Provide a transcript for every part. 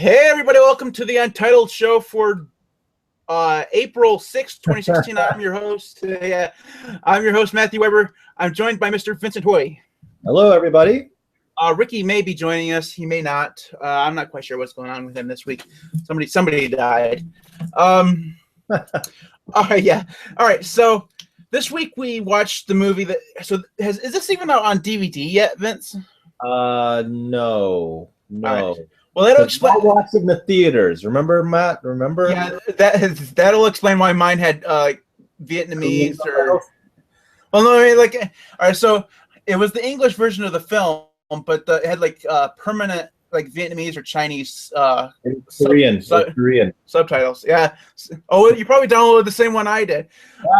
Hey everybody, welcome to the Untitled Show for April 6th, 2016. I'm your host. I'm your host, Matthew Weber. I'm joined by Mr. Vincent Hoy. Hello, everybody. Ricky may be joining us. He may not. I'm not quite sure what's going on with him this week. Somebody died. All right, yeah. All right, so this week we watched the movie that. So is this even out on DVD yet, Vince? No. Right. Well, that'll explain. I watched it in the theaters. Remember, Matt? Remember? Yeah, that'll explain why mine had Vietnamese or. Well, no, I mean, like, all right. So it was the English version of the film, but it had like permanent like Vietnamese or Chinese Korean subtitles. Yeah. Oh, you probably downloaded the same one I did.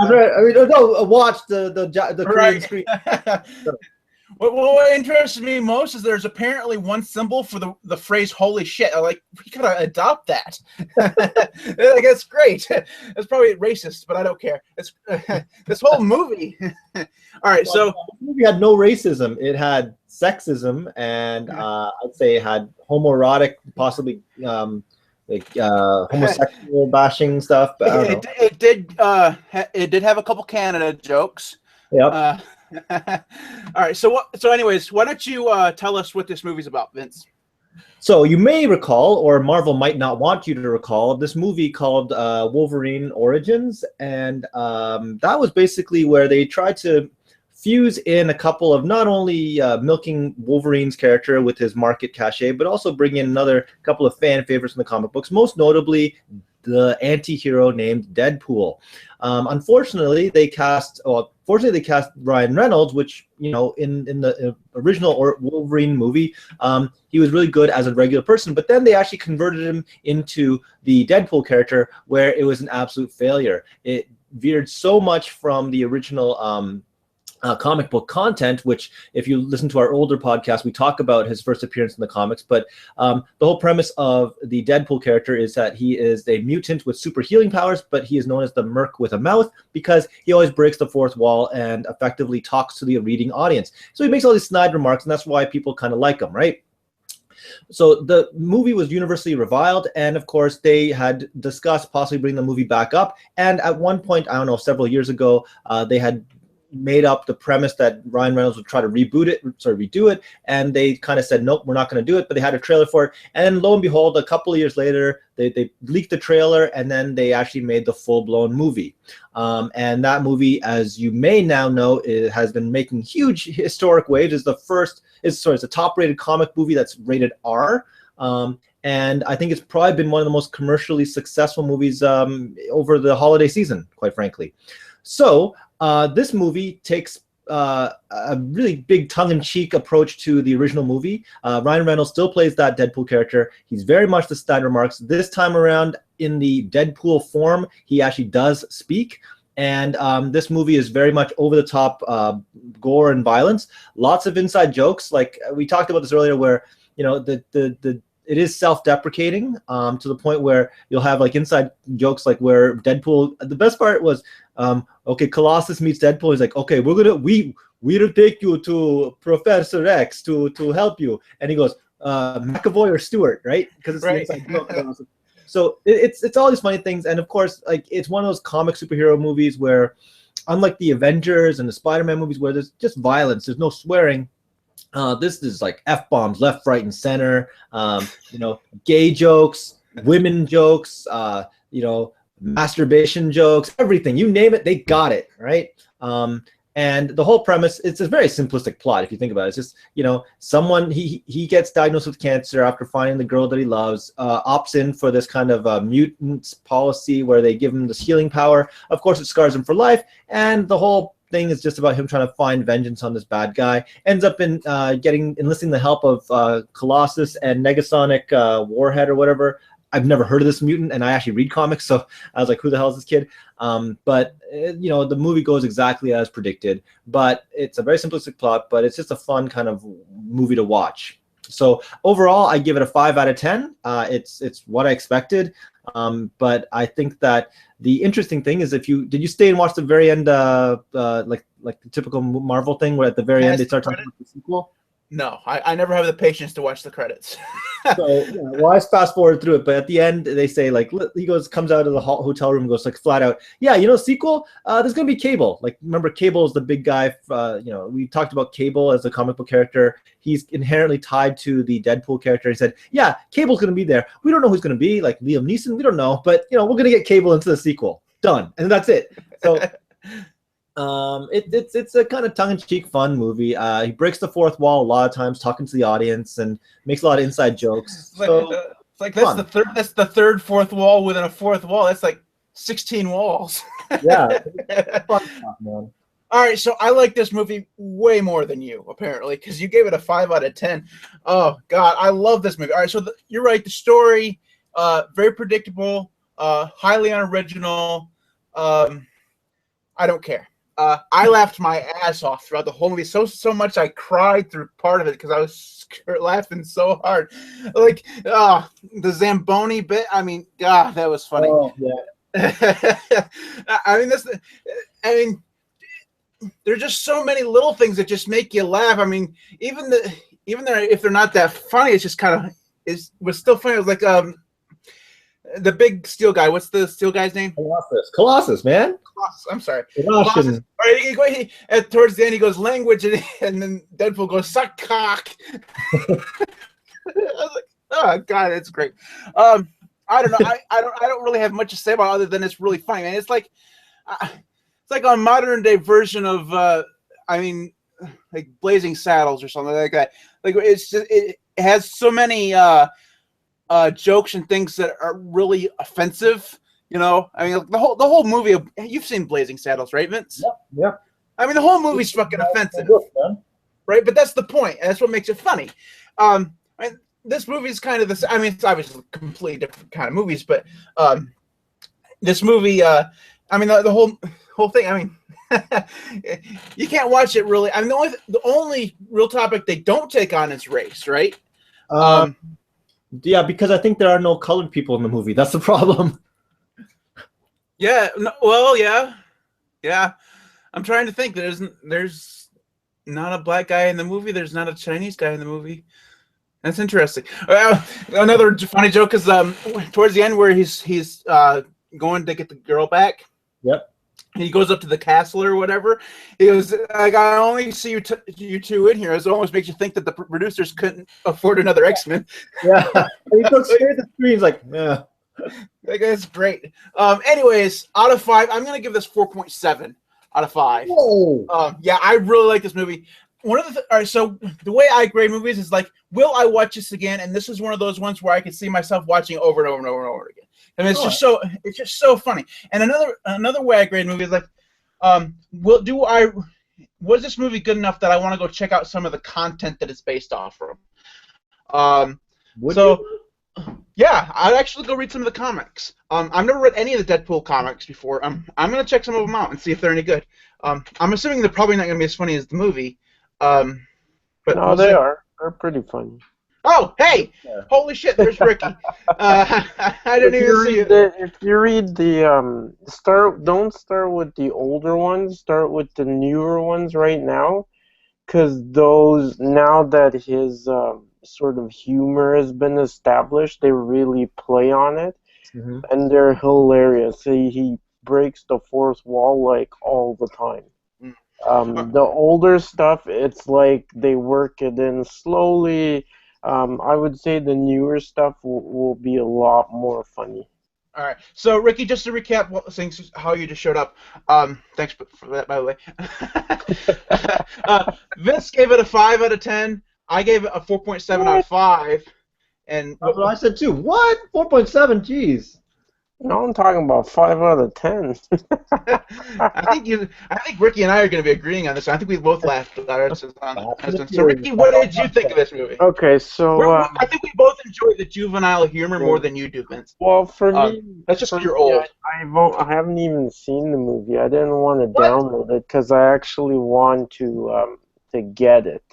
Right. I mean, no, watch the Korean screen. What interests me most is there's apparently one symbol for the phrase "holy shit." I'm like, we gotta adopt that. Like, that's great. It's probably racist, but I don't care. It's this whole movie. All right, so the movie had no racism. It had sexism, and I'd say it had homoerotic, possibly homosexual bashing stuff. But it did have a couple Canada jokes. Yep. All right. So anyways, why don't you tell us what this movie's about, Vince? So you may recall, or Marvel might not want you to recall, this movie called Wolverine Origins, and that was basically where they tried to fuse in a couple of not only milking Wolverine's character with his market cachet, but also bring in another couple of fan favorites in the comic books, most notably the anti-hero named Deadpool. Unfortunately, they cast Ryan Reynolds, which, you know, in the original Wolverine movie, he was really good as a regular person, but then they actually converted him into the Deadpool character, where it was an absolute failure. It veered so much from the original comic book content, which, if you listen to our older podcast, we talk about his first appearance in the comics. But the whole premise of the Deadpool character is that he is a mutant with super healing powers, but he is known as the Merc with a mouth because he always breaks the fourth wall and effectively talks to the reading audience. So he makes all these snide remarks, and that's why people kind of like him, right? So the movie was universally reviled, and of course they had discussed possibly bringing the movie back up. And at one point, I don't know, several years ago, they had made up the premise that Ryan Reynolds would try to redo it, and they kind of said, nope, we're not going to do it, but they had a trailer for it, and lo and behold, a couple of years later, they leaked the trailer, and then they actually made the full-blown movie. And that movie, as you may now know, it has been making huge historic waves. It's a top-rated comic movie that's rated R, and I think it's probably been one of the most commercially successful movies over the holiday season, quite frankly. So this movie takes a really big tongue-in-cheek approach to the original movie. Ryan Reynolds still plays that Deadpool character. He's very much the snide remarks. This time around, in the Deadpool form, he actually does speak. And this movie is very much over-the-top gore and violence. Lots of inside jokes. Like we talked about this earlier, where, you know, it is self-deprecating to the point where you'll have like inside jokes, like where Deadpool. The best part was, okay, Colossus meets Deadpool. He's like, okay, we'll take you to Professor X to help you, and he goes, McAvoy or Stewart, right? Because it's right. The inside joke. So it's all these funny things, and of course, like, it's one of those comic superhero movies where, unlike the Avengers and the Spider-Man movies, where there's just violence, there's no swearing. This is like F-bombs left, right, and center. You know, gay jokes, women jokes, you know, masturbation jokes, everything. You name it, they got it, right? And the whole premise, it's a very simplistic plot if you think about it. It's just, you know, someone, he gets diagnosed with cancer after finding the girl that he loves, opts in for this kind of mutant policy where they give him this healing power. Of course, it scars him for life, and the whole thing is just about him trying to find vengeance on this bad guy. Ends up in enlisting the help of Colossus and Negasonic Warhead or whatever. I've never heard of this mutant, and I actually read comics, so I was like, who the hell is this kid? But you know, the movie goes exactly as predicted, but it's a very simplistic plot, but it's just a fun kind of movie to watch. So overall, I give it a 5 out of 10. It's what I expected, but I think that the interesting thing is, did you stay and watch the very end, like the typical Marvel thing, where at the very end they start talking about the sequel? No, I never have the patience to watch the credits. So yeah, well, I fast forward through it, but at the end they say like he comes out of the hotel room, and goes like flat out, yeah, sequel. There's gonna be Cable. Like remember, Cable is the big guy. We talked about Cable as a comic book character. He's inherently tied to the Deadpool character. He said, yeah, Cable's gonna be there. We don't know who's gonna be, like Liam Neeson. We don't know, but we're gonna get Cable into the sequel. Done, and that's it. So. It's a kind of tongue-in-cheek fun movie. He breaks the fourth wall a lot of times, talking to the audience, and makes a lot of inside jokes. It's like that's the third fourth wall within a fourth wall. That's like 16 walls. Yeah, fun stuff, man. All right, so I like this movie way more than you, apparently, because you gave it a 5 out of 10. Oh God, I love this movie. All right, so you're right. The story, very predictable, highly unoriginal. I don't care. I laughed my ass off throughout the whole movie, so much I cried through part of it because I was laughing so hard. Like the Zamboni bit. I mean, God, that was funny. Oh, yeah. I mean, there's just so many little things that just make you laugh. I mean, even if they're not that funny, it's just kind of was still funny. It was like the big steel guy. What's the steel guy's name? Colossus, man. Colossus. I'm sorry. Colossus. All right, and towards the end, he goes language, and then Deadpool goes suck cock. I was like, oh God, that's great. I don't know. I don't really have much to say about it other than it's really funny, man. It's like a modern day version of like Blazing Saddles or something like that. Like it has so many jokes and things that are really offensive. I mean, like the whole movie. You've seen Blazing Saddles, right, Vince? Yep. I mean, the whole movie's fucking offensive, right? But that's the point, and that's what makes it funny. This movie's kind of I mean, it's obviously completely different kind of movies, but this movie, I mean, the whole thing. I mean, you can't watch it really. I mean, the only real topic they don't take on is race, right? Yeah, because I think there are no colored people in the movie. That's the problem. Yeah. No, well, yeah. I'm trying to think. There's not a black guy in the movie. There's not a Chinese guy in the movie. That's interesting. Another funny joke is towards the end where he's going to get the girl back. Yep. He goes up to the castle or whatever. He goes, like, I only see you two in here. It almost makes you think that the producers couldn't afford another X-Men. Yeah. He looks straight at the screen. He's like, yeah. Like, that's great. Anyways, out of 5, I'm going to give this 4.7 out of 5. Whoa. Yeah, I really like this movie. All right, so the way I grade movies is like, will I watch this again? And this is one of those ones where I can see myself watching over and over and over and over again. I mean, it's just so funny. And another way I grade movies is like, was this movie good enough that I want to go check out some of the content that it's based off from? Yeah, I'd actually go read some of the comics. I've never read any of the Deadpool comics before. I'm gonna check some of them out and see if they're any good. I'm assuming they're probably not gonna be as funny as the movie. But no, they are. They're pretty funny. Oh, hey! Yeah. Holy shit! There's Ricky. I didn't even see it. If you read the don't start with the older ones. Start with the newer ones right now, because those, now that his sort of humor has been established, they really play on it, and they're hilarious. He breaks the fourth wall like all the time. The older stuff, it's like they work it in slowly. I would say the newer stuff will be a lot more funny. All right. So, Ricky, just to recap how you just showed up. Thanks for that, by the way. Vince gave it a 5 out of 10. I gave it a 4.7 out of 5. And that's what I said too. What? 4.7? Jeez. No, I'm talking about 5 out of 10. I think Ricky and I are going to be agreeing on this. I think we both laughed at it. So, Ricky, what did you think of this movie? Okay, so I think we both enjoy the juvenile humor more than you do, Vince. Well, for me, that's just you're old. I haven't even seen the movie. I didn't want to download it because I actually want to get it.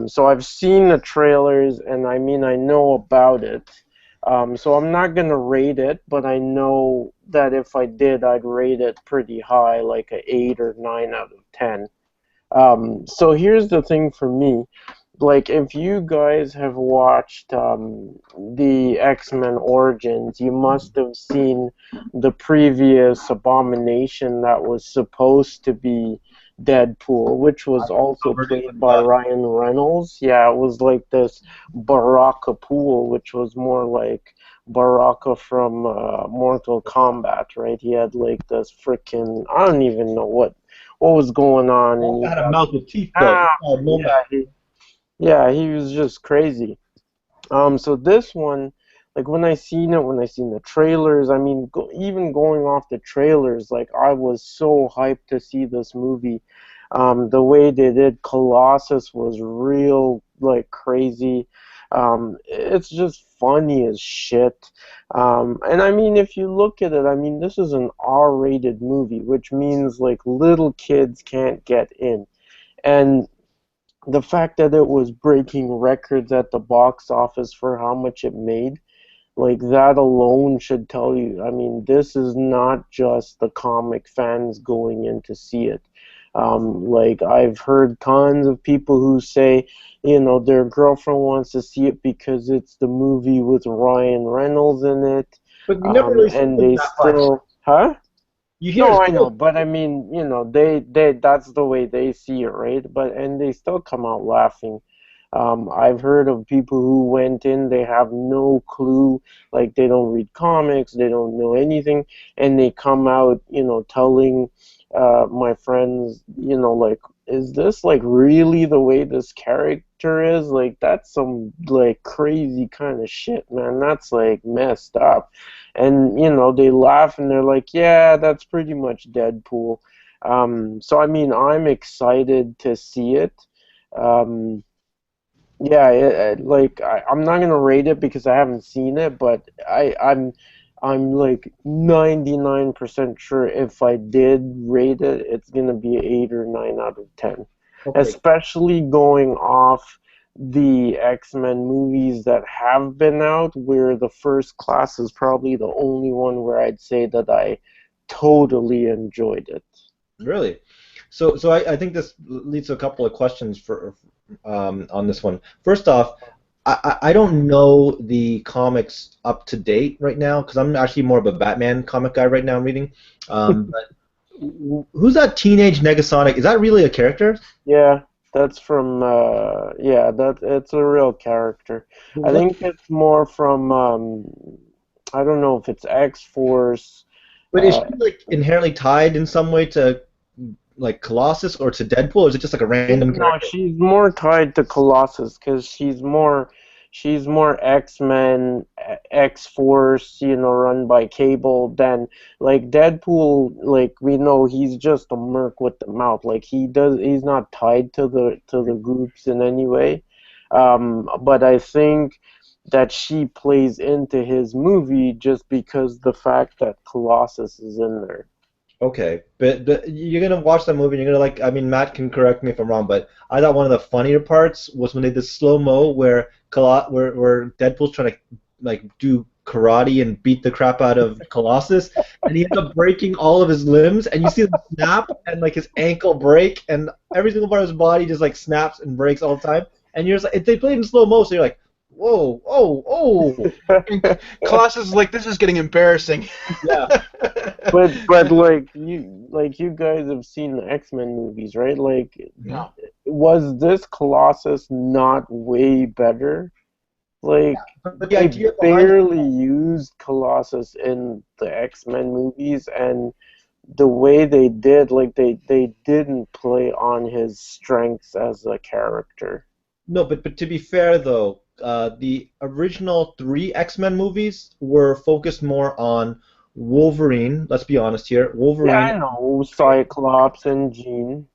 So I've seen the trailers, and I know about it. So I'm not going to rate it, but I know that if I did, I'd rate it pretty high, like an 8 or 9 out of 10. So here's the thing for me. like if you guys have watched the X-Men Origins, you must have seen the previous Abomination that was supposed to be Deadpool, which was also Covered it with played by blood. Ryan Reynolds. Yeah, it was like this Baraka Pool, which was more like Baraka from Mortal Kombat, right? He had like this freaking, I don't even know what was going on, and I he had a got mouth with teeth though. ah Oh, no yeah, mouth. he was just crazy. So this one, like when I seen the trailers, I mean, even going off the trailers, like I was so hyped to see this movie. The way they did Colossus was real, like crazy. It's just funny as shit. And I mean, if you look at it, I mean, this is an R-rated movie, which means like little kids can't get in. And the fact that it was breaking records at the box office for how much it made, like that alone should tell you. I mean, this is not just the comic fans going in to see it. Like I've heard tons of people who say, their girlfriend wants to see it because it's the movie with Ryan Reynolds in it, But you never really see and them they that much. still, huh? You hear No, I know, still. but I mean, they that's the way they see it, right? But and they still come out laughing. I've heard of people who went in, they have no clue, like they don't read comics, they don't know anything, and they come out, telling my friends, like, is this like really the way this character is? Like, that's some like crazy kind of shit, man. That's like messed up. And, they laugh and they're like, yeah, that's pretty much Deadpool. So, I mean, I'm excited to see it. Um, yeah, like I'm not gonna rate it because I haven't seen it, but I'm like 99% sure if I did rate it, it's gonna be 8 or 9 out of 10. Okay. Especially going off the X-Men movies that have been out, where the First Class is probably the only one where I'd say that I totally enjoyed it. Really? So I think this leads to a couple of questions for on this one. First off, I don't know the comics up to date right now because I'm actually more of a Batman comic guy right now. I'm reading. But who's that teenage Negasonic? Is that really a character? Yeah, that's from yeah, that it's a real character. I What? think it's more from I don't know if it's X-Force. But is she Uh, like inherently tied in some way to like Colossus or to Deadpool, or is it just like a random no, character? she's more tied to Colossus because she's more X-Men, X-Force, run by Cable than like Deadpool. Like we know he's just a merc with the mouth. Like he's not tied to the groups in any way. But I think that she plays into his movie just because the fact that Colossus is in there. Okay, but you're gonna watch that movie and you're gonna like. I mean, Matt can correct me if I'm wrong, but I thought one of the funnier parts was when they did slow mo where Deadpool's trying to like do karate and beat the crap out of Colossus, and he ends up breaking all of his limbs, and you see him snap and like his ankle break, and every single part of his body just like snaps and breaks all the time, and you're just like they played in slow mo, so you're like, whoa, oh, oh, And Colossus is like, this is getting embarrassing. yeah. But like you guys have seen the X-Men movies, right? Like No. was this Colossus not way better? Like But the they idea behind barely used Colossus in the X-Men movies, and the way they did, like they didn't play on his strengths as a character. No, but to be fair though, the original three X-Men movies were focused more on Wolverine. Let's be honest here, Yeah, Wolverine. I know Cyclops and Jean.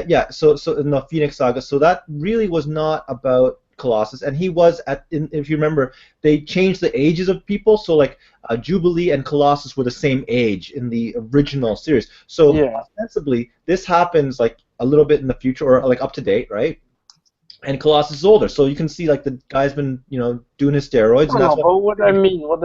Yeah, so in the Phoenix Saga, so that really was not about Colossus, and he was if you remember, they changed the ages of people, so like Jubilee and Colossus were the same age in the original series. So Yeah. ostensibly, this happens like a little bit in the future or like up to date, right? And Colossus is older, so you can see like the guy's been doing his steroids, No, and that's no, what. but what I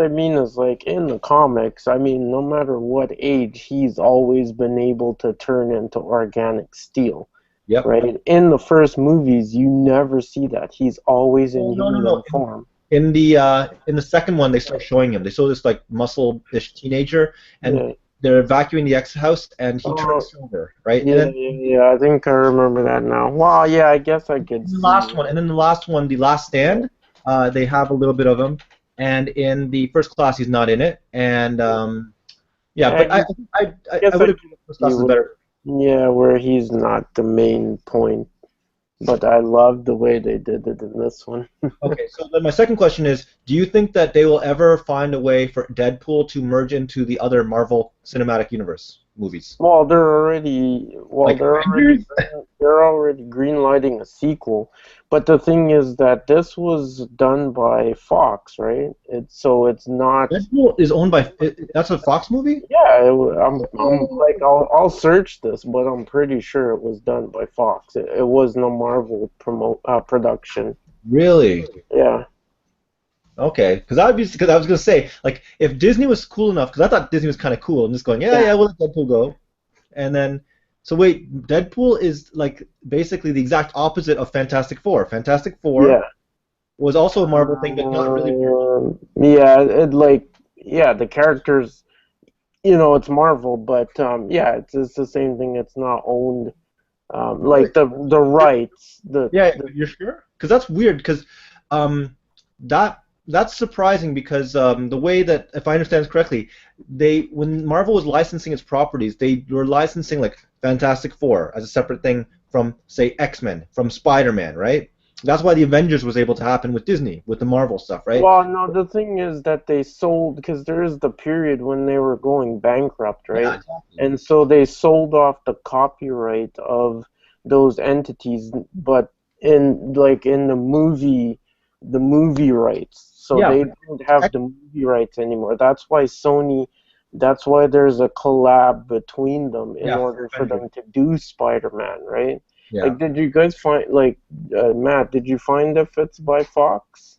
mean is like in the comics, I mean, no matter what age, he's always been able to turn into organic steel. Yep. right? In the first movies, you never see that. He's always in Oh, no, no, human no. form. In the second one, they start showing him. They show this like muscle-ish teenager, and Yeah. they're evacuating the X house, and he Oh, turns silver, right? And yeah, then yeah, yeah. I think I remember that now. Well, yeah, I guess I could in the see. last one, and then the last one, the Last Stand, they have a little bit of him, and in the First Class, he's not in it, and yeah, I but I guess would I agree that First Class is better. yeah, where he's not the main point. But I love the way they did it in this one. Okay, so then my second question is, do you think that they will ever find a way for Deadpool to merge into the other Marvel Cinematic Universe movies? Well, Like Avengers? they're already greenlighting a sequel, but the thing is that this was done by Fox, right? It's not. Deadpool is owned by, that's a Fox movie? Yeah, I'm Oh. like I'll search this, but I'm pretty sure it was done by Fox. It was no Marvel production. Really? Yeah. Okay, because I was gonna say, like, if Disney was cool enough, because I thought Disney was kind of cool, and just going, yeah, Yeah. yeah, we'll let Deadpool go, and then, so wait, Deadpool is like basically the exact opposite of Fantastic Four. Fantastic Four Yeah. was also a Marvel thing, but not really. Yeah, yeah, the characters, it's Marvel, but yeah, it's the same thing. It's not owned, like the rights, Yeah, you're sure? Because that's weird. Because um, that's surprising. Because the way that, if I understand this correctly, when Marvel was licensing its properties, they were licensing like Fantastic Four as a separate thing from, say, X-Men, from Spider-Man, right? That's why the Avengers was able to happen with Disney, with the Marvel stuff, right? Well, no, the thing is that they sold because there is the period when they were going bankrupt, Yeah, right? exactly. And so they sold off the copyright of those entities, but in the movie rights. So Yeah, they but don't have the movie rights anymore. That's why there's a collab between them in yeah, order for Avengers. them to do Spider-Man, right? Yeah. Like, did you guys find Matt? Did you find if it's by Fox?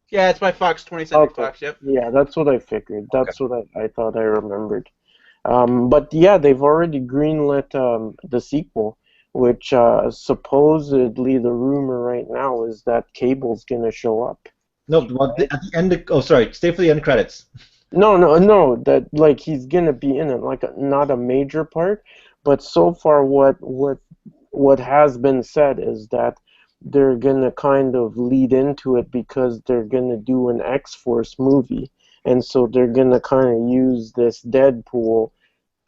Yeah, it's by Fox, 20th Century Okay. Fox. Yep. Yeah, that's what I figured. Okay. That's what I thought I remembered. But yeah, they've already greenlit the sequel, which supposedly the rumor right now is that Cable's gonna show up. No, well, at the end. Oh, sorry. Stay for the end credits. No, no, no. That like he's gonna be in it, like not a major part, but so far what has been said is that they're gonna kind of lead into it because they're gonna do an X-Force movie, and so they're gonna kind of use this Deadpool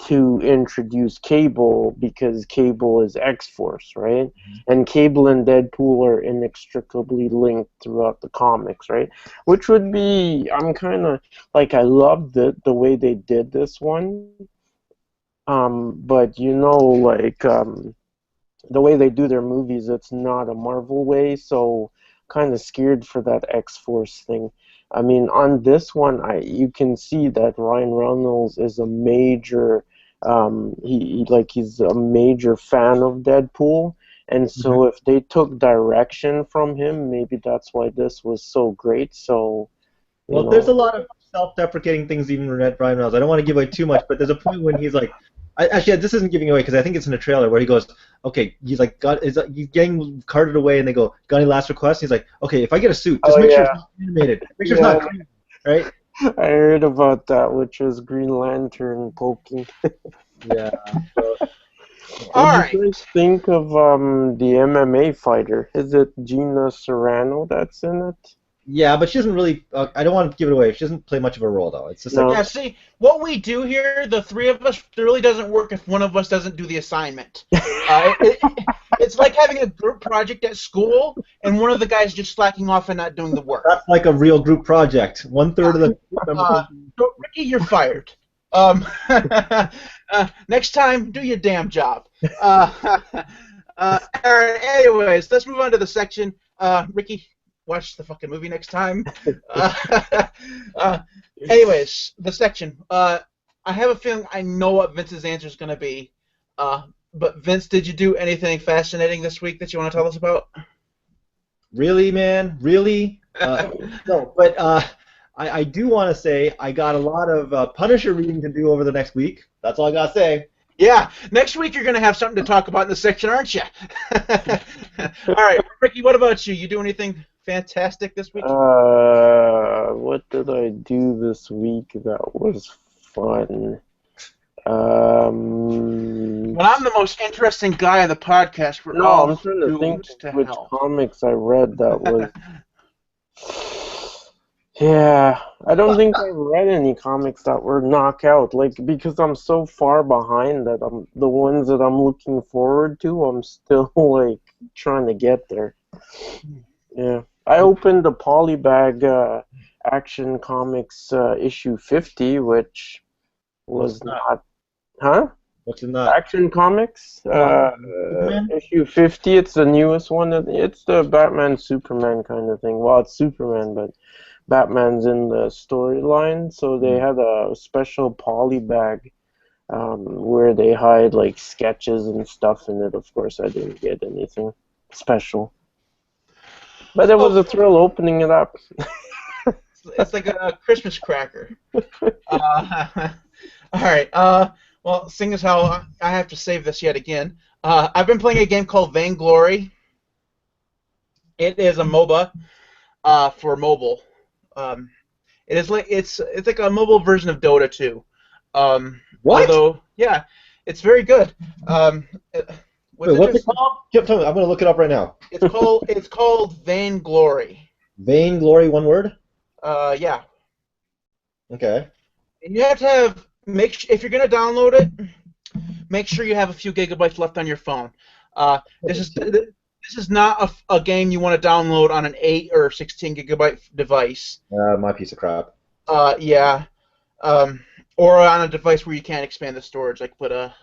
to introduce Cable because Cable is X-Force, right? And Cable and Deadpool are inextricably linked throughout the comics, right? Which would be, I'm kind of like, I love the way they did this one, but the way they do their movies, it's not a Marvel way, so kind of scared for that X-Force thing. I mean, on this one, you can see that Ryan Reynolds is a major, he's a major fan of Deadpool, and so if they took direction from him, maybe that's why this was so great. So, Well, there's a lot of self-deprecating things even with Ryan Reynolds. I don't want to give away too much, but there's a point when he's like, actually, this isn't giving away because I think it's in a trailer where he goes, okay, he's like, he's getting carted away, and they go, got any last request? He's like, okay, if I get a suit, just make sure it's not animated, make sure it's not crazy, right? I heard about that, which was Green Lantern poking. Yeah. So, All What right. do you guys think of the MMA fighter? Is it Gina Serrano that's in it? yeah, but she doesn't really. I don't want to give it away. She doesn't play much of a role though. It's just like, No. Yeah, see, what we do here, the three of us, it really doesn't work if one of us doesn't do the assignment. It's like having a group project at school and one of the guys just slacking off and not doing the work. that's like a real group project. 1/3 of the group members. So, Ricky, you're fired. Next time, do your damn job. All right, anyways, let's move on to the section. Ricky, watch the fucking movie next time. Anyways, the section. I have a feeling I know what Vince's answer is going to be. But Vince, did you do anything fascinating this week that you want to tell us about? Really, man? Really? No, but I do want to say I got a lot of Punisher reading to do over the next week. That's all I gotta say. Yeah, next week you're going to have something to talk about in the section, aren't you? All right, Ricky, what about you? You do anything fantastic this week? What did I do this week that was fun? Well, I'm the most interesting guy on the podcast. We're No, all I'm trying to think doomed of to which hell. comics I read that was. Yeah, I don't think I've read any comics that were knockout. Like because I'm so far behind that the ones that I'm looking forward to, I'm still like trying to get there. Yeah, I opened the Polybag Action Comics issue 50, which was What's that? not, huh? What's in that? Action Comics, Superman? issue 50. It's the newest one. It's the Batman Superman kind of thing. Well, it's Superman, but Batman's in the storyline. So they had a special polybag where they hide like sketches and stuff in it. Of course, I didn't get anything special, but it was a thrill opening it up. It's like a Christmas cracker. All right. Well, seeing as how I have to save this yet again, I've been playing a game called Vainglory. It is a MOBA for mobile. It is like it's like a mobile version of Dota 2. What? Although, yeah, it's very good. Wait, what's it called? I'm going to look it up right now. It's called Vainglory. Vainglory, one word? Yeah. Okay. And you have to have if you're gonna download it, make sure you have a few gigabytes left on your phone. This is not a game you want to download on an 8 or 16 gigabyte device. My piece of crap. Yeah. Or on a device where you can't expand the storage, like put a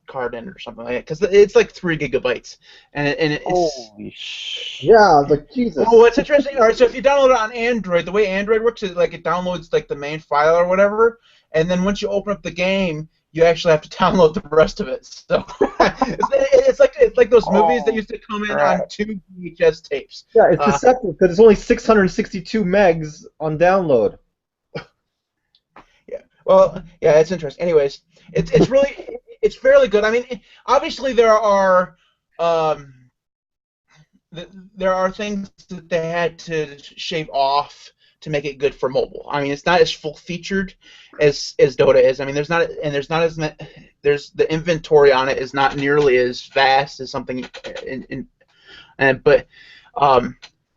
card in it or something like that, because it's like 3 gigabytes, and it's. Holy shit! Yeah, I was like, Jesus. Well, what's interesting? All right, so if you download it on Android, the way Android works is like it downloads like the main file or whatever, and then once you open up the game, you actually have to download the rest of it. So it's like those movies that used to come in on 2 VHS tapes. Yeah, it's deceptive because it's only 662 megs on download. Yeah. Well, yeah, it's interesting. Anyways, it's really it's fairly good. I mean, obviously there are things that they had to shave off to make it good for mobile. I mean, it's not as full featured as Dota is. I mean, there's not as the inventory on it is not nearly as vast as something but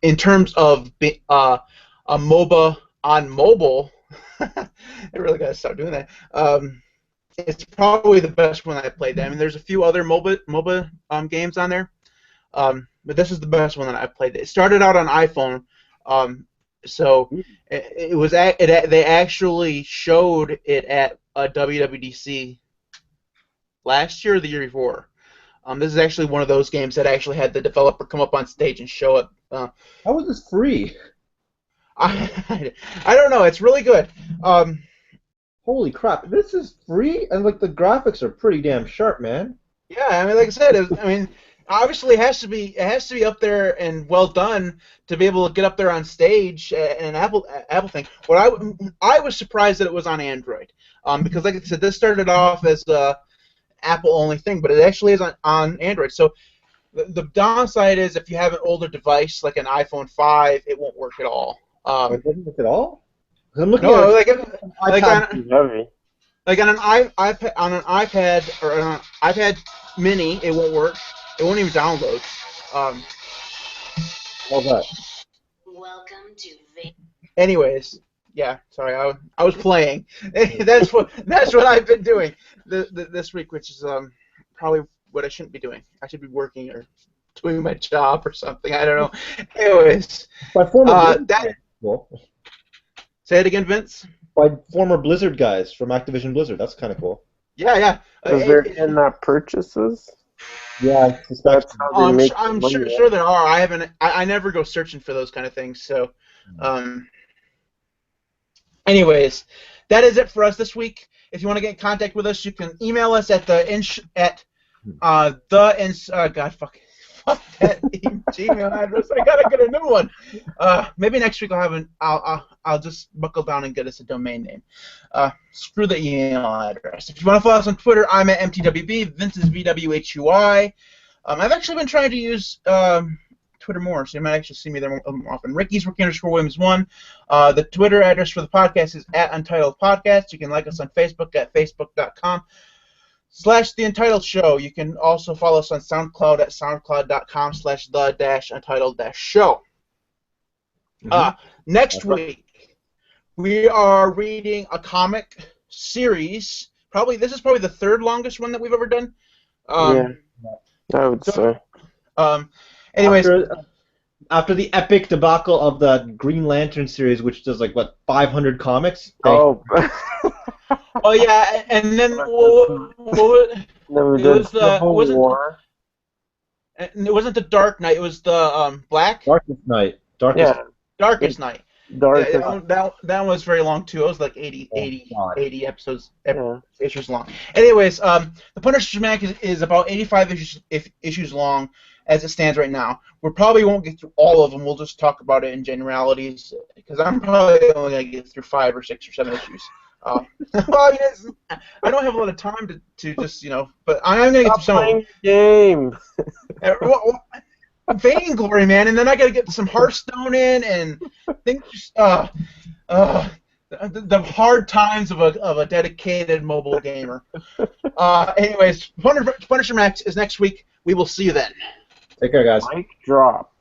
in terms of a MOBA on mobile, I really gotta start doing that. It's probably the best one I played. I mean, there's a few other MOBA games on there, but this is the best one that I played. It started out on iPhone, so they actually showed it at a WWDC last year or the year before. This is actually one of those games that actually had the developer come up on stage and show it. How was this free? I don't know. It's really good. Holy crap! This is free, and like the graphics are pretty damn sharp, man. Yeah, I mean, like I said, obviously it has to be up there and well done to be able to get up there on stage and an Apple thing. What I was surprised that it was on Android, because like I said, this started off as a Apple only thing, but it actually is on Android. So the downside is if you have an older device like an iPhone 5, it won't work at all. It doesn't work at all. I'm looking No, at like Heavy. Like on an iPad or on an iPad Mini, it won't work. It won't even download. all that. Welcome to Anyways, yeah. Sorry, I was playing. that's what I've been doing this week, which is probably what I shouldn't be doing. I should be working or doing my job or something. I don't know. Anyways, By former cool. Say it again, Vince. By former Blizzard guys from Activision Blizzard. That's kind of cool. Yeah. Is there in-app purchases? Yeah, I suspect. I'm sure there are. I never go searching for those kind of things. So, anyways, that is it for us this week. If you want to get in contact with us, you can email us at off that Gmail address. I gotta get a new one. Maybe next week I'll just buckle down and get us a domain name. Screw the email address. If you want to follow us on Twitter, I'm at MTWB. Vince is VWHUI. I've actually been trying to use Twitter more, so you might actually see me there more often. Ricky's Ricky_Williams1. The Twitter address for the podcast is at Untitled Podcast. You can like us on Facebook at facebook.com/The Untitled Show. You can also follow us on SoundCloud at soundcloud.com/the-untitled-show. Next week, we are reading a comic series. This is probably the third longest one that we've ever done. Yeah, I would say. Anyways, after the epic debacle of the Green Lantern series, which does like what 500 comics. Oh. Oh yeah, and then it wasn't the Dark Knight. It was the Black. Darkest Night. Darkest Night. That one was very long too. It was like 80 episodes, issues long. Anyways, the Punisher Mag is about 85 issues long as it stands right now. We probably won't get through all of them. We'll just talk about it in generalities because I'm probably only gonna get through 5 or 6 or 7 issues. Well, I don't have a lot of time to just but I'm gonna get through some of them. Game. Vainglory, man, and then I gotta get some Hearthstone in and things. Just, the hard times of a dedicated mobile gamer. Anyways, Punisher Max is next week. We will see you then. Take care, guys. Mic drop.